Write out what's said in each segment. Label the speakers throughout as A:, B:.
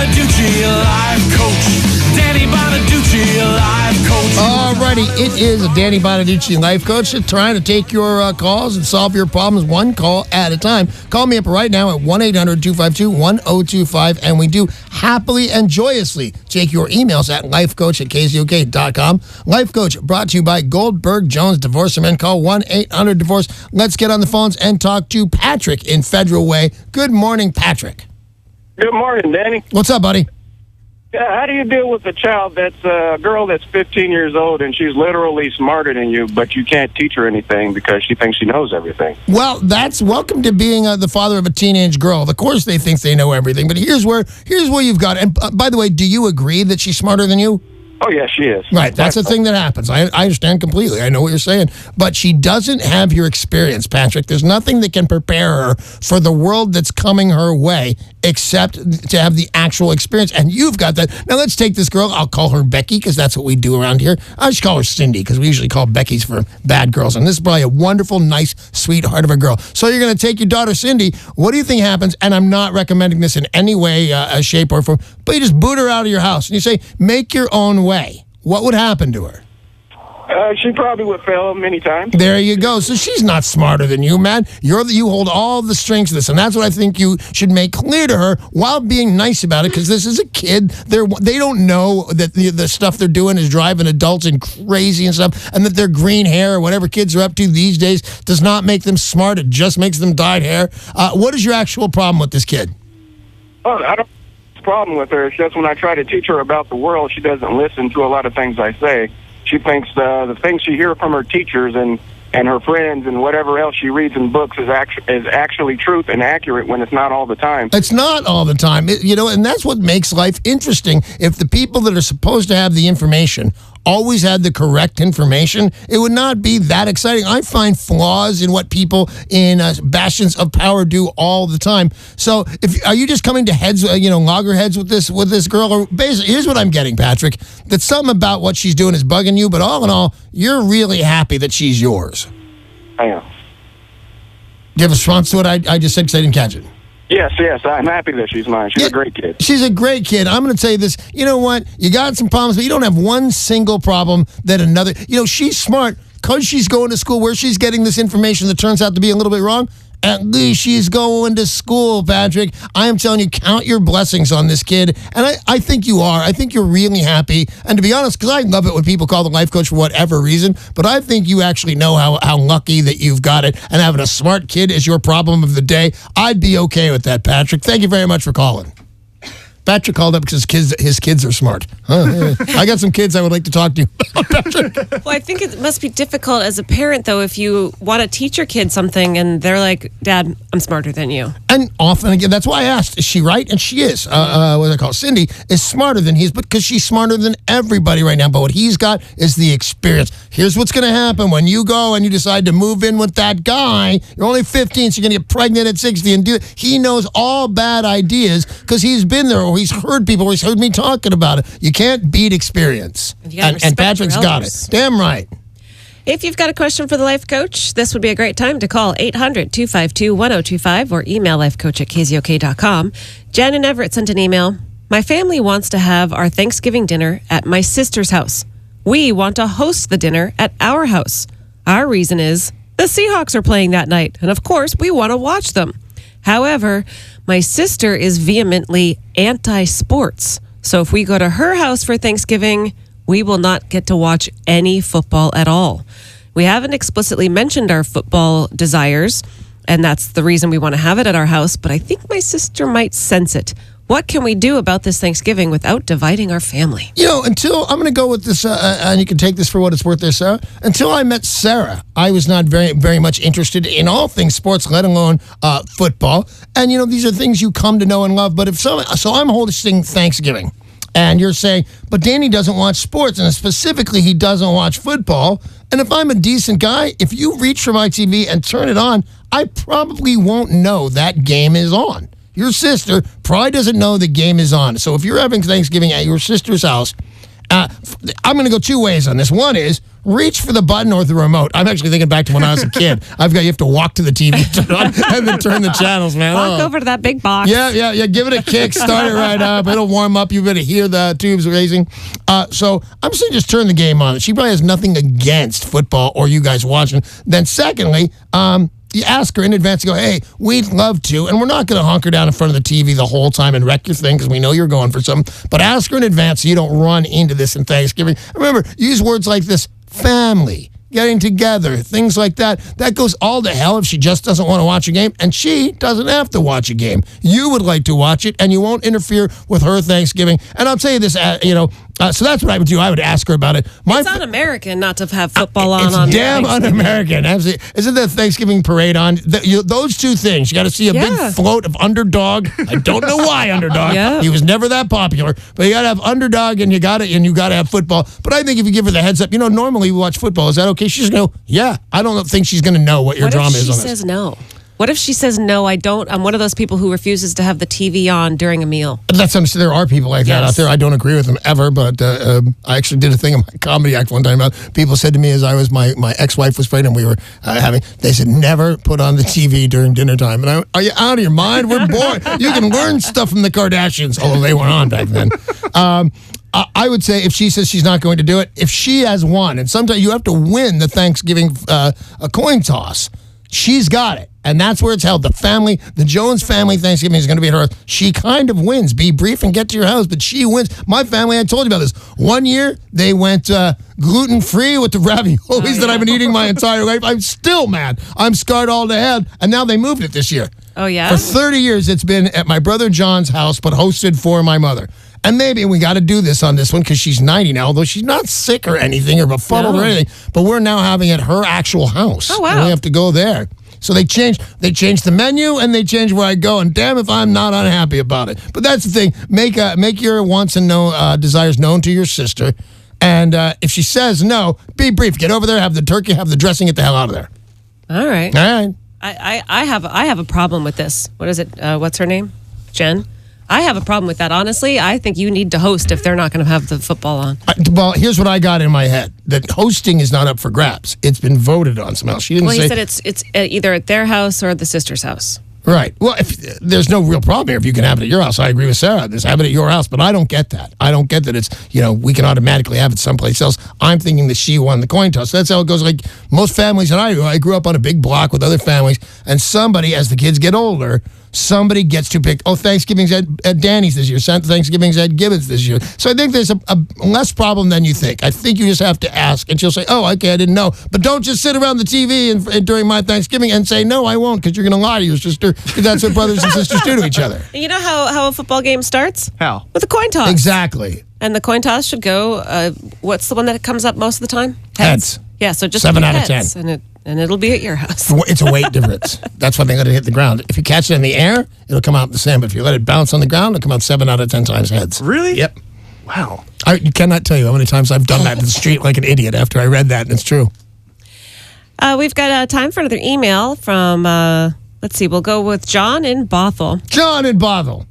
A: Bonaduce, life coach. Danny Bonaduce, life coach.
B: Alrighty, it is Danny Bonaduce, life coach, trying to take your calls and solve your problems one call at a time. Call me up right now at 1-800-252-1025, and we do happily and joyously take your emails at lifecoach@KZOK.com. Life Coach brought to you by Goldberg Jones Divorce Men. Call 1-800-DIVORCE. Let's get on the phones and talk to Patrick in Federal Way. Good morning, Patrick.
C: Good morning, Danny.
B: What's up, buddy?
C: How do you deal with a child that's a girl that's 15 years old and she's literally smarter than you, but you can't teach her anything because she thinks she knows everything?
B: Well, that's welcome to being the father of a teenage girl. Of course, they think they know everything, but here's where you've got it. And by the way, do you agree that she's smarter than you?
C: Oh, yes, she is.
B: Right, that's the thing that happens. I understand completely. I know what you're saying. But she doesn't have your experience, Patrick. There's nothing that can prepare her for the world that's coming her way except to have the actual experience. And you've got that. Now, let's take this girl. I'll call her Becky because that's what we do around here. I just call her Cindy because we usually call Becky's for bad girls. And this is probably a wonderful, nice, sweetheart of a girl. So you're going to take your daughter, Cindy. What do you think happens? And I'm not recommending this in any way, shape, or form. But you just boot her out of your house. And you say, make your own way. What would happen to her?
C: She probably would fail many times.
B: There you go. So she's not smarter than you, man. You hold all the strings of this, and that's what I think you should make clear to her while being nice about it, because this is a kid. They don't know that the stuff they're doing is driving adults crazy and stuff, and that their green hair or whatever kids are up to these days does not make them smart. It just makes them dyed hair. What is your actual problem with this kid?
C: Oh, I don't have a problem with her. It's just when I try to teach her about the world, she doesn't listen to a lot of things I say. She thinks the things she hears from her teachers and her friends and whatever else she reads in books is actually truth and accurate when it's not all the time.
B: It's not all the time. And that's what makes life interesting. If the people that are supposed to have the information always had the correct information, it would not be that exciting. I find flaws in what people in bastions of power do all the time. So, are you just coming to heads, loggerheads with this girl? Or basically, here's what I'm getting, Patrick: that something about what she's doing is bugging you, but all in all, you're really happy that she's yours.
C: I am.
B: Do you have a response to what I just said because I didn't catch it?
C: Yes, I'm happy that she's mine. She's a great kid. She's
B: a great kid. I'm going to tell you this. You know what? You got some problems, but you don't have one single problem that another. She's smart because she's going to school where she's getting this information that turns out to be a little bit wrong. At least she's going to school, Patrick. I am telling you, count your blessings on this kid. And I think you are. I think you're really happy. And to be honest, because I love it when people call the life coach for whatever reason, but I think you actually know how lucky that you've got it. And having a smart kid is your problem of the day. I'd be okay with that, Patrick. Thank you very much for calling. Patrick called up because his kids are smart. I got some kids I would like to talk to you about, Patrick.
D: Well, I think it must be difficult as a parent, though, if you want to teach your kid something and they're like, Dad, I'm smarter than you.
B: And often, again, that's why I asked, is she right? And she is. What I call Cindy is smarter than he is, because she's smarter than everybody right now. But what he's got is the experience. Here's what's going to happen when you go and you decide to move in with that guy. You're only 15, so you're going to get pregnant at 60 and do it. He knows all bad ideas because he's been there, or he's heard people, or he's heard me talking about it. You can't beat experience. And Patrick's got it. Damn right.
D: If you've got a question for the life coach, this would be a great time to call 800-252-1025 or email lifecoach@kzok.com. Jen in Everett sent an email. My family wants to have our Thanksgiving dinner at my sister's house. We want to host the dinner at our house. Our reason is the Seahawks are playing that night, and of course, we want to watch them. However, my sister is vehemently anti-sports. So if we go to her house for Thanksgiving, we will not get to watch any football at all. We haven't explicitly mentioned our football desires, and that's the reason we want to have it at our house, but I think my sister might sense it. What can we do about this Thanksgiving without dividing our family?
B: Until I'm going to go with this, and you can take this for what it's worth there, Sarah. Until I met Sarah, I was not very, very much interested in all things sports, let alone football. And, these are things you come to know and love. But so I'm hosting Thanksgiving, and you're saying, but Danny doesn't watch sports, and specifically he doesn't watch football. And if I'm a decent guy, if you reach for my TV and turn it on, I probably won't know that game is on. Your sister probably doesn't know the game is on. So if you're having Thanksgiving at your sister's house, I'm going to go two ways on this. One is reach for the button or the remote. I'm actually thinking back to when I was a kid. You have to walk to the TV, turn on, and then turn the channels, man.
D: Walk over to that big box.
B: Yeah. Give it a kick, start it right up. It'll warm up. You better hear the tubes raising. So I'm saying just turn the game on. She probably has nothing against football or you guys watching. Then secondly, you ask her in advance to go, hey, we'd love to, and we're not going to hunker down in front of the TV the whole time and wreck your thing because we know you're going for something, but ask her in advance so you don't run into this in Thanksgiving. Remember, use words like this, family, getting together, things like that. That goes all to hell if she just doesn't want to watch a game, and she doesn't have to watch a game. You would like to watch it, and you won't interfere with her Thanksgiving. And I'll tell you this, so that's what I would do. I would ask her about it.
D: It's un-American not to have football on.
B: It's damn un-American. Absolutely. Isn't the Thanksgiving parade on? Those two things. You got to see a big float of Underdog. I don't know why Underdog.
D: Yeah.
B: He was never that popular, but you got to have Underdog and you got to have football. But I think if you give her the heads up, normally we watch football. Is that okay? She's going to go, yeah. I don't think she's going to know what your drama is on this.
D: What if she says no? What if she says, no, I don't? I'm one of those people who refuses to have the TV on during a meal.
B: There are people like that out there. I don't agree with them ever, but I actually did a thing in my comedy act one time about people said to me as my ex-wife was pregnant, we were they said, never put on the TV during dinner time. And I went, are you out of your mind? We're bored. You can learn stuff from the Kardashians, although they weren't on back then. I would say if she says she's not going to do it, if she has won, and sometimes you have to win the Thanksgiving a coin toss, she's got it. And that's where it's held. The Jones family Thanksgiving is going to be her. She kind of wins. Be brief and get to your house, but she wins. My family, I told you about this. One year, they went gluten-free with the raviolis that I've been eating my entire life. I'm still mad. I'm scarred all to hell. And now they moved it this year.
D: Oh, yeah?
B: For 30 years, it's been at my brother John's house, but hosted for my mother. And maybe we got to do this on this one because she's 90 now, although she's not sick or anything or befuddled or anything. But we're now having it at her actual house.
D: Oh, wow.
B: And we have to go there. So they changed the menu and they changed where I go, and damn if I'm not unhappy about it. But that's the thing. Make your wants and desires known to your sister. And if she says no, be brief. Get over there, have the turkey, have the dressing, get the hell out of there.
D: All right.
B: All right.
D: I have a problem with this. What is it? What's her name? Jen? I have a problem with that. Honestly, I think you need to host if they're not going to have the football on.
B: Well, here's what I got in my head. That hosting is not up for grabs. It's been voted on somehow. She didn't say...
D: Well, he said it's either at their house or the sister's house.
B: Right. Well, if there's no real problem here if you can have it at your house. I agree with Sarah. Just have it at your house. But I don't get that. I don't get that it's, we can automatically have it someplace else. I'm thinking that she won the coin toss. That's how it goes. Like most families that I grew up on a big block with other families, and somebody, as the kids get older, somebody gets to pick, Thanksgiving's at Danny's this year. Thanksgiving's at Gibbons this year. So I think there's a less problem than you think. I think you just have to ask. And she'll say, okay, I didn't know. But don't just sit around the TV and during my Thanksgiving and say, no, I won't, because you're going to lie to your sister. Because that's what brothers and sisters do to each other.
D: You know how a football game starts?
E: How?
D: With a coin toss.
B: Exactly.
D: And the coin toss should go, what's the one that comes up most of the time?
B: Heads.
D: Yeah, so just
B: 7 out of
D: heads,
B: 10.
D: And it'll be at your house.
B: It's a weight difference. That's why they let it hit the ground. If you catch it in the air, it'll come out the same. But if you let it bounce on the ground, it'll come out 7 out of 10 times heads.
E: Really?
B: Yep.
E: Wow.
B: You cannot tell you how many times I've done that in the street like an idiot after I read that, and it's true.
D: We've got time for another email from, let's see, we'll go with John in Bothell.
B: John in Bothell.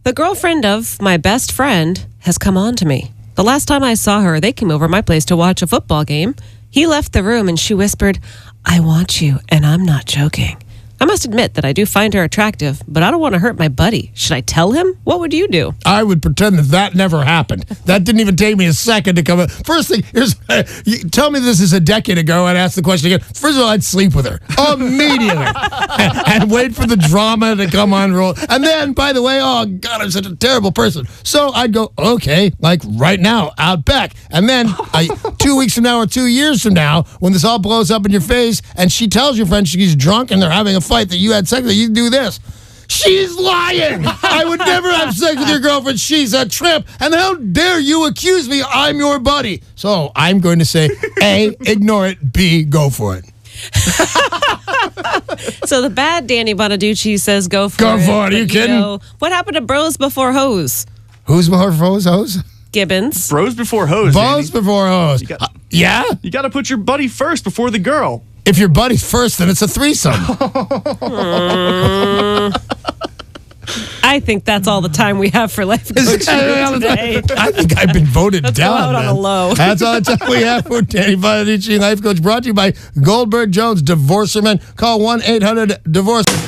D: The girlfriend of my best friend has come on to me. The last time I saw her, they came over my place to watch a football game. He left the room and she whispered, I want you, and I'm not joking. I must admit that I do find her attractive, but I don't want to hurt my buddy. Should I tell him? What would you do?
B: I would pretend that never happened. That didn't even take me a second to come up. First thing, tell me this is a decade ago, I'd ask the question again. First of all, I'd sleep with her immediately and wait for the drama to come on roll. And then, by the way, oh, God, I'm such a terrible person. So I'd go, okay, like right now, out back. And then 2 weeks from now or 2 years from now, when this all blows up in your face and she tells your friend she's drunk and they're having a fight that you had sex with, you do this. She's lying. I would never have sex with your girlfriend. She's a tramp. And how dare you accuse me? I'm your buddy. So I'm going to say, A, ignore it. B, go for it.
D: So the bad Danny Bonaduce says go for it.
B: Go for it. Are you kidding?
D: What happened to bros before hoes?
B: Who's before hoes?
D: Gibbons.
E: Bros before hoes.
B: Bros before hoes. Yeah?
E: You got to put your buddy first before the girl.
B: If your buddy's first, then it's a threesome.
D: I think that's all the time we have for life coaching today.
B: I think I've been voted
D: Let's
B: down.
D: go out on
B: man.
D: a low.
B: That's all the time we have for Danny Bonaduce, Life Coach, brought to you by Goldberg Jones, Divorcerman. Call 1-800-DIVORCE.